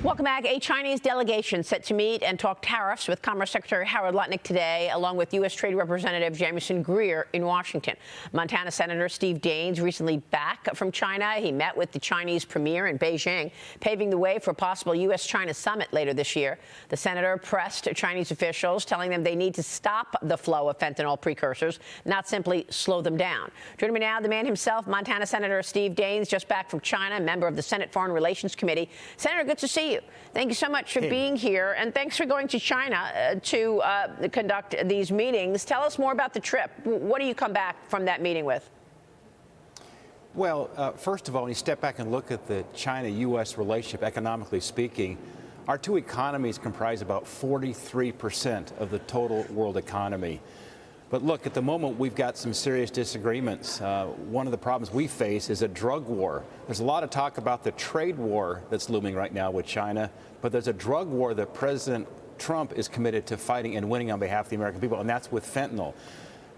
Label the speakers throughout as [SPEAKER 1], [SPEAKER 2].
[SPEAKER 1] Welcome back. A Chinese delegation set to meet and talk tariffs with Commerce Secretary Howard Lutnick today, along with U.S. Trade Representative Jamieson Greer in Washington. Montana Senator Steve Daines recently back from China. He met with the Chinese premier in Beijing, paving the way for a possible U.S.-China summit later this year. The senator pressed Chinese officials, telling them they need to stop the flow of fentanyl precursors, not simply slow them down. Joining me now, the man himself, Montana Senator Steve Daines, just back from China, member of the Senate Foreign Relations Committee. Senator, good to see you. Thank you so much for being here, and thanks for going to China to conduct these meetings. Tell us more about the trip. What do you come back from that meeting with?
[SPEAKER 2] Well, first of all, when you step back and look at the China-U.S. relationship, economically speaking, our two economies comprise about 43% of the total world economy. But look, at the moment, we've got some serious disagreements. One of the problems we face is a drug war. There's a lot of talk about the trade war that's looming right now with China, but there's a drug war that President Trump is committed to fighting and winning on behalf of the American people, and that's with fentanyl.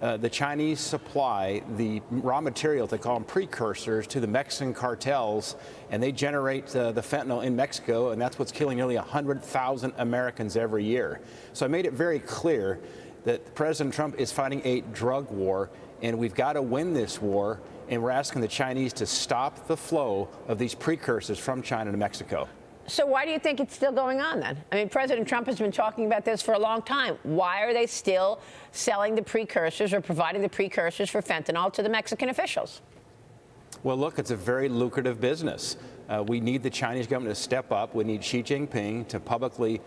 [SPEAKER 2] The Chinese supply the raw materials, they call them precursors, to the Mexican cartels, and they generate the fentanyl in Mexico, and that's what's killing nearly 100,000 Americans every year. So I made it very clear that President Trump is fighting a drug war, and we've got to win this war, and we're asking the Chinese to stop the flow of these precursors from China to Mexico.
[SPEAKER 1] So why do you think it's still going on then? I mean, President Trump has been talking about this for a long time. Why are they still selling the precursors or providing the precursors for fentanyl to the Mexican officials?
[SPEAKER 2] Well, look, it's a very lucrative business. We need the Chinese government to step up. We need Xi Jinping to publicly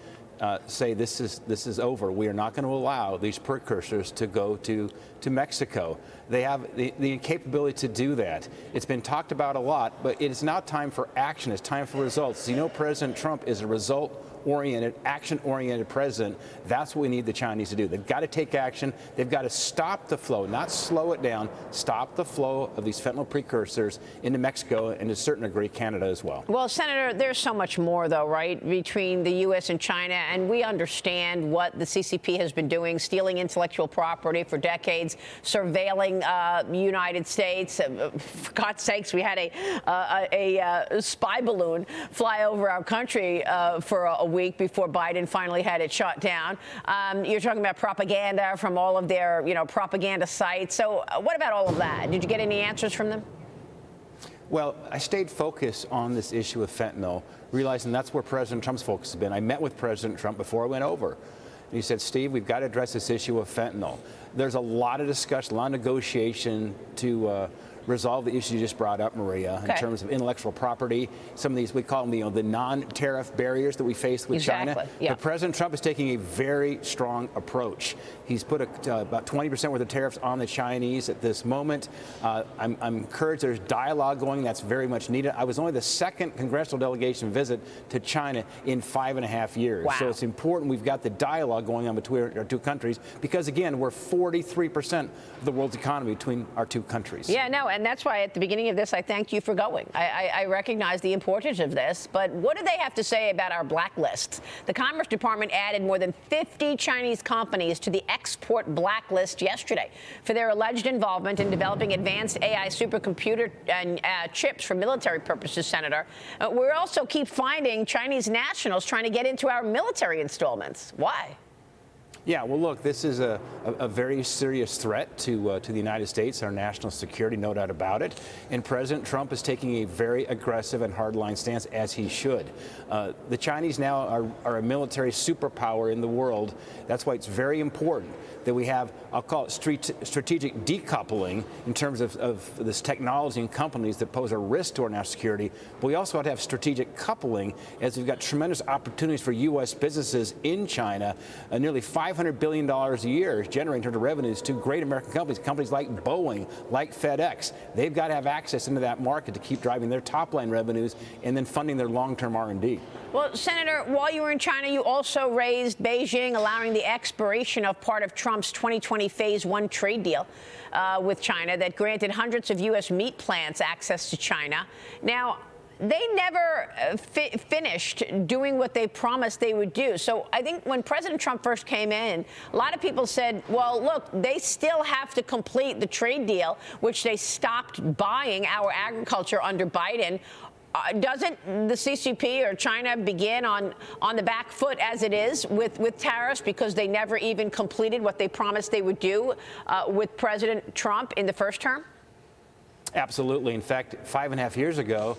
[SPEAKER 2] say this is over. We are not going to allow these precursors to go to Mexico. They have the capability to do that. It's been talked about a lot, but it is now time for action. It's time for results. You know, President Trump is a result-oriented, action-oriented president. That's what we need the Chinese to do. They've got to take action. They've got to stop the flow, not slow it down, stop the flow of these fentanyl precursors into Mexico and to a certain degree Canada as well.
[SPEAKER 1] Well, Senator, there's so much more, though, right, between the U.S. and China, and we understand what the CCP has been doing, stealing intellectual property for decades, surveilling the United States. For God's sakes, we had a spy balloon fly over our country for a week before Biden finally had it shut down. You're talking about propaganda from all of their, propaganda sites. So what about all of that? Did you get any answers from them?
[SPEAKER 2] Well, I stayed focused on this issue of fentanyl, realizing that's where President Trump's focus has been. I met with President Trump before I went over. And he said, Steve, we've got to address this issue of fentanyl. There's a lot of discussion, a lot of negotiation to resolve the issue you just brought up, Maria, in terms of intellectual property. Some of these, we call them, the non-tariff barriers that we face with China.
[SPEAKER 1] Yeah.
[SPEAKER 2] But President Trump is taking a very strong approach. He's put about 20% worth of tariffs on the Chinese at this moment. I'm encouraged there's dialogue going. That's very much needed. I was only the second congressional delegation visit to China in 5.5 years.
[SPEAKER 1] Wow.
[SPEAKER 2] So it's important we've got the dialogue going on between our two countries because, again, we're 43% of the world's economy between our two countries.
[SPEAKER 1] Yeah, no, and that's why at the beginning of this, I thanked you for going. I recognize the importance of this, but what do they have to say about our blacklist? The Commerce Department added more than 50 Chinese companies to the export blacklist yesterday for their alleged involvement in developing advanced AI supercomputer and chips for military purposes, Senator. We also keep finding Chinese nationals trying to get into our military installments. Why?
[SPEAKER 2] Yeah, well, look, this is a very serious threat to the United States, our national security, no doubt about it. And President Trump is taking a very aggressive and hardline stance, as he should. The Chinese now are a military superpower in the world. That's why it's very important that we have, I'll call it strategic decoupling in terms of this technology and companies that pose a risk to our national security. But we also have to have strategic coupling, as we've got tremendous opportunities for U.S. businesses in China. Nearly $500 billion a year is generating in terms of revenues to great American companies like Boeing, like FedEx. They've got to have access into that market to keep driving their top-line revenues and then funding their long-term R&D.
[SPEAKER 1] Well, Senator, while you were in China, you also raised Beijing allowing the expiration of part of Trump's 2020 Phase 1 trade deal with China that granted hundreds of U.S. meat plants access to China. Now, they never finished doing what they promised they would do. So I think when President Trump first came in, a lot of people said, well, look, they still have to complete the trade deal, which they stopped buying our agriculture under Biden. Doesn't the CCP or China begin on the back foot as it is with tariffs because they never even completed what they promised they would do with President Trump in the first term?
[SPEAKER 2] Absolutely. In fact, 5.5 years ago,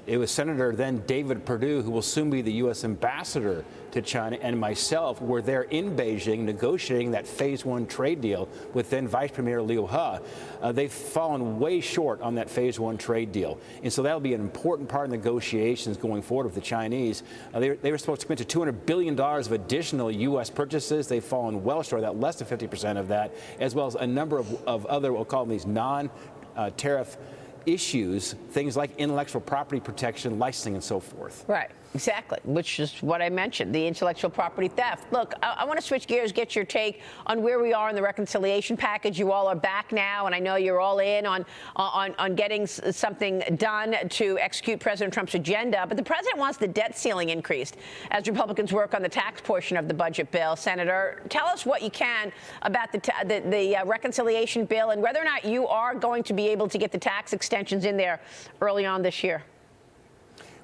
[SPEAKER 2] it was Senator then David Perdue, who will soon be the U.S. ambassador to China, and myself were there in Beijing negotiating that Phase 1 trade deal with then Vice Premier Liu He. They've fallen way short on that Phase 1 trade deal. And so that'll be an important part of negotiations going forward with the Chinese. They were supposed to commit to $200 billion of additional U.S. purchases. They've fallen well short of that, less than 50% of that, as well as a number of other, we'll call them these non-tariff issues, things like intellectual property protection, licensing, and so forth.
[SPEAKER 1] Right. Exactly, which is what I mentioned, the intellectual property theft. Look, I want to switch gears, get your take on where we are in the reconciliation package. You all are back now, and I know you're all in on getting something done to execute President Trump's agenda. But the president wants the debt ceiling increased as Republicans work on the tax portion of the budget bill. Senator, tell us what you can about the reconciliation bill and whether or not you are going to be able to get the tax extensions in there early on this year.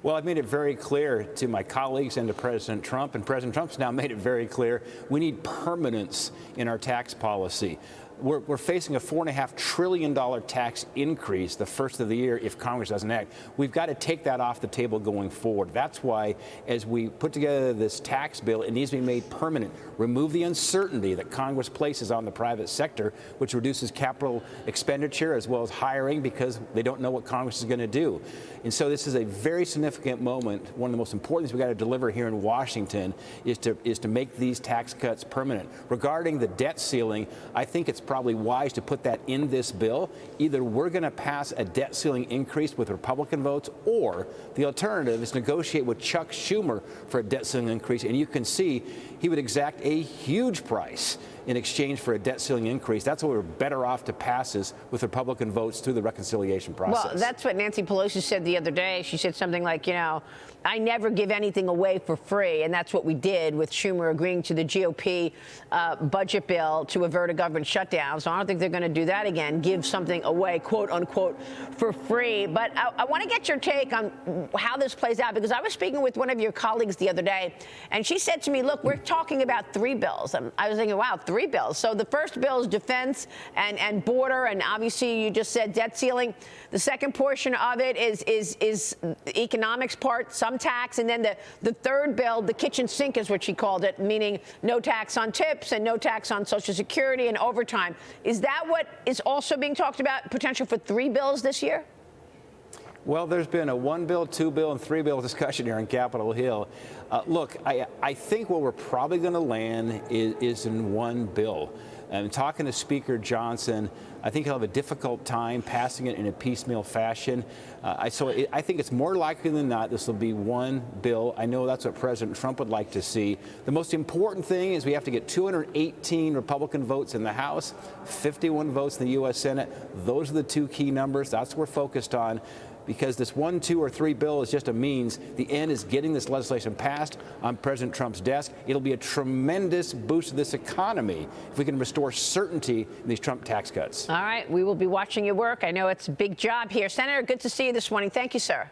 [SPEAKER 2] Well, I've made it very clear to my colleagues and to President Trump, and President Trump's now made it very clear we need permanence in our tax policy. We're facing a $4.5 trillion tax increase the first of the year if Congress doesn't act. We've got to take that off the table going forward. That's why, as we put together this tax bill, it needs to be made permanent. Remove the uncertainty that Congress places on the private sector, which reduces capital expenditure as well as hiring because they don't know what Congress is going to do. And so this is a very significant moment. One of the most important things we've got to deliver here in Washington is to make these tax cuts permanent. Regarding the debt ceiling, I think it's probably wise to put that in this bill. Either we're going to pass a debt ceiling increase with Republican votes, or the alternative is negotiate with Chuck Schumer for a debt ceiling increase. And you can see he would exact a huge price in exchange for a debt ceiling increase. That's why we're better off to pass this with Republican votes through the reconciliation process.
[SPEAKER 1] Well, that's what Nancy Pelosi said the other day. She said something like, you know, I never give anything away for free. And that's what we did with Schumer agreeing to the GOP budget bill to avert a government shutdown. So I don't think they're going to do that again, give something away, quote unquote, for free. But I want to get your take on how this plays out, because I was speaking with one of your colleagues the other day, and she said to me, look, we're talking about 3 bills. And I was thinking, wow, 3 bills. So the first bill is defense and border, and obviously you just said debt ceiling. The second portion of it is economics part, some tax, and then the third bill, the kitchen sink is what she called it, meaning no tax on tips and no tax on Social Security and overtime. Is that what is also being talked about, potential for 3 bills this year?
[SPEAKER 2] Well, there's been a 1 bill, 2 bill, and 3 bill discussion here on Capitol Hill. Look, I think what we're probably going to land is in 1 bill. And talking to Speaker Johnson, I think he'll have a difficult time passing it in a piecemeal fashion. I think it's more likely than not this will be 1 bill. I know that's what President Trump would like to see. The most important thing is we have to get 218 Republican votes in the House, 51 votes in the U.S. Senate. Those are the 2 key numbers. That's what we're focused on, because this 1, 2, or 3 bill is just a means. The end is getting this legislation passed on President Trump's desk. It'll be a tremendous boost to this economy if we can restore certainty in these Trump tax cuts.
[SPEAKER 1] All right. We will be watching your work. I know it's a big job here. Senator, good to see you this morning. Thank you, sir.